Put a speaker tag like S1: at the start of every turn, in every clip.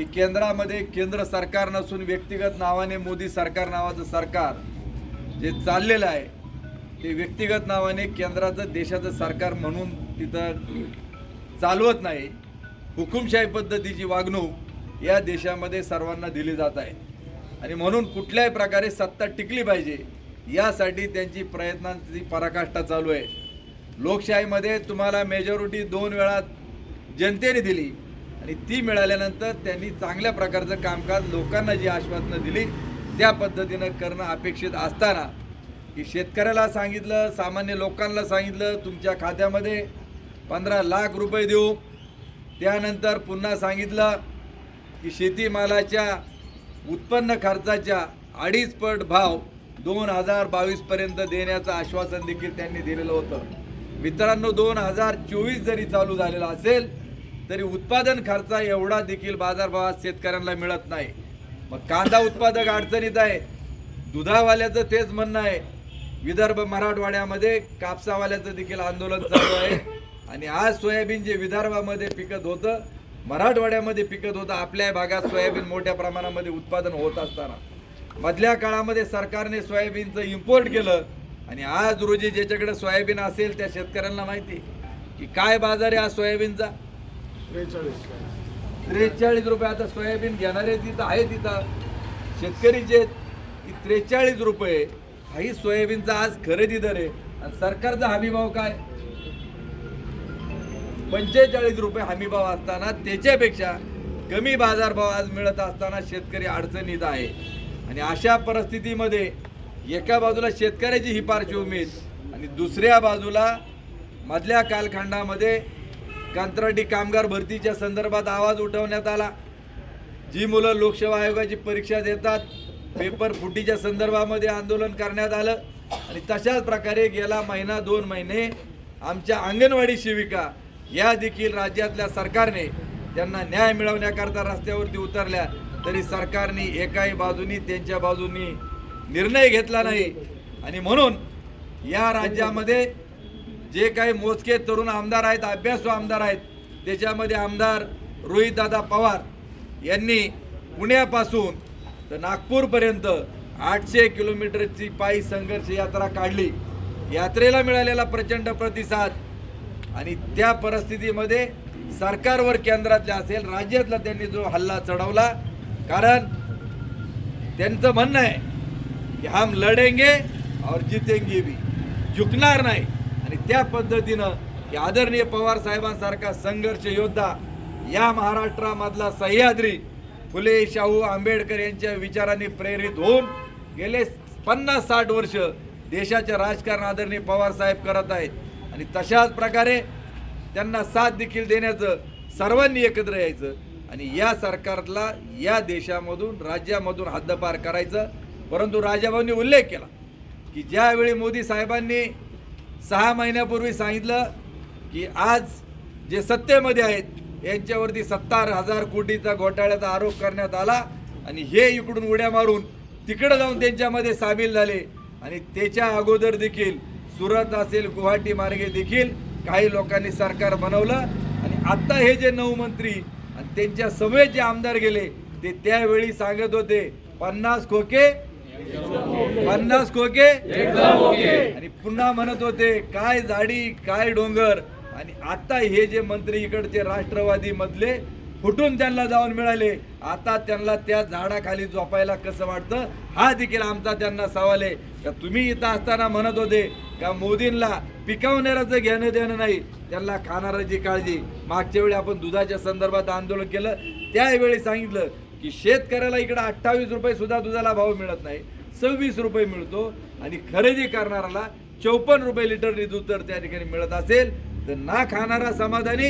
S1: की केंद्रामध्ये केंद्र सरकार नसून व्यक्तिगत नावाने मोदी सरकार नावाचं सरकार जे चाललेलं आहे ते व्यक्तिगत नावाने केंद्राचं देशाचं सरकार म्हणून तिथं चालवत नाही। हुकुमशाही पद्धतीची वागणूक या देशामध्ये सर्वांना दिली जात आहे आणि म्हणून कुठल्याही प्रकारे सत्ता टिकली पाहिजे यासाठी त्यांची प्रयत्नांची पराकाष्ठा चालू आहे। लोकशाहीमध्ये तुम्हाला मेजॉरिटी 2 वेळा जनतेने दिली आणि ती मिळाल्यानंतर त्यांनी चांगल्या प्रकारचं कामकाज लोकांना जी आश्वासनं दिली त्या पद्धतीनं करणं अपेक्षित असताना की शेतकऱ्याला सांगितलं, सामान्य लोकांना सांगितलं तुमच्या खात्यामध्ये 15 लाख रुपये देऊ, त्यानंतर पुन्हा सांगितलं की शेतीमालाच्या उत्पन्न खर्चाच्या 2.5 पट भाव 2022 पर्यंत देण्याचं आश्वासन देखील त्यांनी दिलेलं होतं। मित्रांनो 2024 जरी चालू झालेला असेल तरी उत्पादन खर्च एवढा देखील बाजारभावात शेतकऱ्यांना मिळत नाही। मग कांदा उत्पादक अडचणीत आहे, दुधावाल्याचं तेच म्हणणं आहे, विदर्भ मराठवाड्यामध्ये कापसावाल्याचं देखील आंदोलन चालू आहे आणि आज सोयाबीन जे विदर्भामध्ये पिकत होतं मराठवाड्यामध्ये पिकत होतं, आपल्या भागात सोयाबीन मोठ्या प्रमाणामध्ये उत्पादन होत असताना मधल्या काळामध्ये सरकारने सोयाबीनचं इम्पोर्ट केलं आणि आज रोजी ज्याच्याकडे सोयाबीन असेल त्या शेतकऱ्यांना माहिती की काय बाजार आहे आज सोयाबीनचा 43 रुपये। आता सोयाबीन घेणारे तिथं आहे, तिथं शेतकरी जे 43 रुपये हाही सोयाबीनचा आज खरेदी दर आहे आणि सरकारचा हमीभाव काय 45 रुपये हमीभाव असताना त्याच्यापेक्षा कमी बाजारभाव आज मिळत असताना शेतकरी अडचणीत आहे। आणि अशा परिस्थितीमध्ये एका बाजूला शेतकऱ्याची ही पार्श्वभूमी आणि दुसऱ्या बाजूला मधल्या कालखंडामध्ये कंत्राटी कामगार भरतीच्या संदर्भात आवाज उठवण्यात आला। जी मुलं लोकसेवा आयोगाची परीक्षा देतात पेपर फुटीच्या संदर्भामध्ये आंदोलन करण्यात आलं आणि तशाच प्रकारे गेला महिना 2 महिने आमच्या अंगणवाडी सेविका या देखील राज्यातल्या सरकारने त्यांना न्याय मिळवण्याकरता रस्त्यावरती उतरल्या तरी सरकारने एकाही बाजूनी त्यांच्या बाजूनी निर्णय घेतला नाही। आणि म्हणून या राज्यामध्ये जे काही मोजके तरुण आमदार आहेत, अभ्यासू आमदार आहेत, त्याच्यामध्ये आमदार रोहितदादा पवार यांनी पुण्यापासून तर नागपूरपर्यंत 800 किलोमीटरची पायी संघर्ष यात्रा काढली। यात्रेला मिळालेला प्रचंड प्रतिसाद आणि त्या परिस्थितीमध्ये सरकारवर केंद्रातल्या असेल राज्यातला त्यांनी जो हल्ला चढवला, कारण त्यांचं म्हणणं आहे की हम लढेंगे और जीतेंगे भी, झुकणार नाही। आणि त्या पद्धतीनं की आदरणीय पवार साहेबांसारखा संघर्ष योद्धा या महाराष्ट्रामधला सह्याद्री फुले शाहू आंबेडकर यांच्या विचारांनी प्रेरित होऊन गेले 50-60 वर्ष देशाचे राजकारण आदरणीय पवार साहेब करत आहेत आणि तशाच प्रकारे त्यांना साथ देखील देण्याचं सर्वांनी एकत्र यायचं आणि या सरकारला या देशामधून राज्यामधून हद्दपार करायचं। परंतु राजाभाऊंनी उल्लेख केला की ज्यावेळी मोदी साहेबांनी 6 महिन्यापूर्वी सांगितलं की आज जे सत्तेमध्ये आहेत यांच्यावरती 70,000 कोटीचा घोटाळ्याचा आरोप करण्यात आला आणि हे इकडून उड्या मारून तिकडे जाऊन त्यांच्यामध्ये सामील झाले आणि त्याच्या अगोदर देखील सुरत असेल गुवाहाटी मार्गे देखील काही लोकांनी सरकार बनवलं आणि आता हे जे 9 मंत्री आणि त्यांच्या समेत जे आमदार गेले ते त्यावेळी सांगत होते 50 खोके 50 खोके आणि पुन्हा म्हणत होते काय झाडी काय डोंगर। आणि आता हे जे मंत्री इकडचे राष्ट्रवादी मधले फुटून त्यांना जाऊन मिळाले, आता त्यांना त्या झाडाखाली झोपायला कसं वाटतं हा देखील आमचा त्यांना सवाल आहे। का तुम्ही इथं असताना म्हणत होते का मोदींना पिकवणाऱ्याचं घेणं देणं नाही, त्यांना खाणाऱ्याची काळजी। मागच्या वेळी आपण दुधाच्या संदर्भात आंदोलन केलं त्यावेळी सांगितलं की शेतकऱ्याला इकडे 28 रुपये सुद्धा दुधाला भाव मिळत नाही, 26 रुपये मिळतो आणि खरेदी करणाऱ्याला 54 रुपये लिटर दूध जर त्या ठिकाणी मिळत असेल तर ना खाणारा समाधानी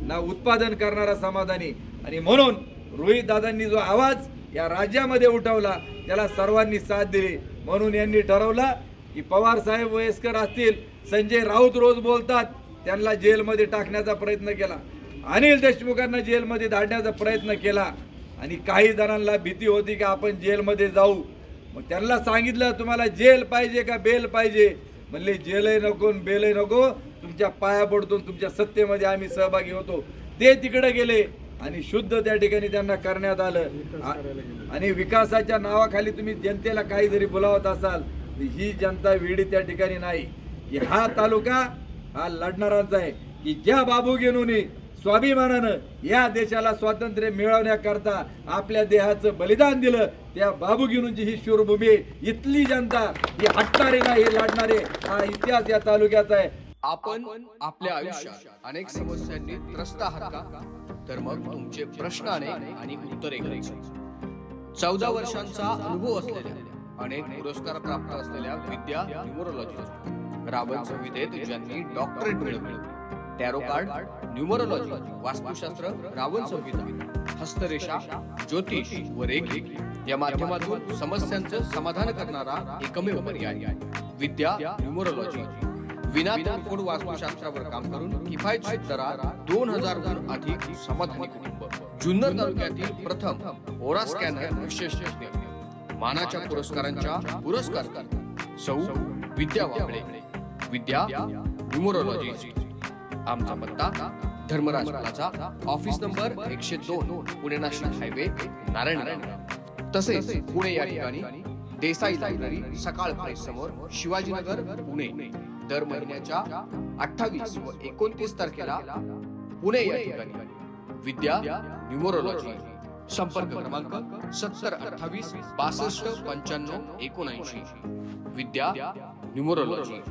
S1: ना उत्पादन करणारा समाधानी। आणि म्हणून रोहित दादांनी जो आवाज या राज्यामध्ये उठवला त्याला सर्वांनी साथ दिली। म्हणून यांनी ठरवलं की पवार साहेब वयस्कर असतील, संजय राऊत रोज बोलतात, त्यांना जेलमध्ये टाकण्याचा प्रयत्न केला, अनिल देशमुखांना जेलमध्ये धाडण्याचा प्रयत्न केला आणि काही जणांना भीती होती की आपण जेलमध्ये जाऊ। मग त्यांना सांगितलं तुम्हाला जेल पाहिजे का बेल पाहिजे, म्हणले जेलही नको बेलही नको, तुमच्या पाया पडतो, तुमच्या सत्तेमध्ये आम्ही सहभागी होतो। ते तिकडे गेले आणि शुद्ध त्या ठिकाणी त्यांना करण्यात आलं. आणि विकासाच्या नावाखाली तुम्ही जनतेला काही जरी बोलावत असाल, ही जनता वेडी त्या ठिकाणी नाही. की हा तालुका हा लढणारांचा आहे, की ज्या बाबूगेनूने स्वाभिमानानं या देशाला स्वातंत्र्य मिळवण्याकरता आपल्या देहाचं बलिदान दिलं, त्या बाबूगेनूंची ही शूरभूमी. इथली जनता ही हटणारी नाही, लढणारे. हा इतिहास या तालुक्याचा आहे.
S2: आपण आपल्या आयुष्यात अनेक समस्यांनी त्रस्त आहात का? तर मग तुमचे प्रश्न अनेक आणि उत्तरे घ्यायची. 14 वर्षांचा अनुभव असलेल्या, अनेक पुरस्कार प्राप्त असलेल्या विद्या न्यूमरोलॉजी, रावण संहितेत ज्यांनी डॉक्टरेट मिळवली, टॅरो कार्ड, न्यूमरोलॉजी, वास्तुशास्त्र, रावण संहिता, हस्तरेषा, ज्योतिष व रेखी या माध्यमातून समस्यांचं समाधान करणारा एकमेव पर्याय विद्या न्यूमरोलॉजी. विना तोडफोड वास्तुशास्त्रावर काम करून किफायतशीर दरात 2000हून अधिक समाधानी कुटुंब. जुन्नर तालुक्यातील प्रथम ओरा स्कॅनर विशेष तज्ञ, मानाच्या पुरस्कारांच्या पुरस्कार सौ विद्या वाबळे. विद्या न्यूमरोलॉजी. आमचा पत्ता Dharmaraj plaza, office number 102, Pune Nashik highway, Narayan. तसेच पुणे या ठिकाणी देसाई लायब्ररी, सकाळ प्रेस समोर, शिवाजीनगर, पुणे. दर महिन्याच्या 28 व 29 तारखेला पुणे या ठिकाणी विद्या न्यूमरोलॉजी. संपर्क क्रमांक 7028 62 95 79. विद्या न्यूमरोलॉजी.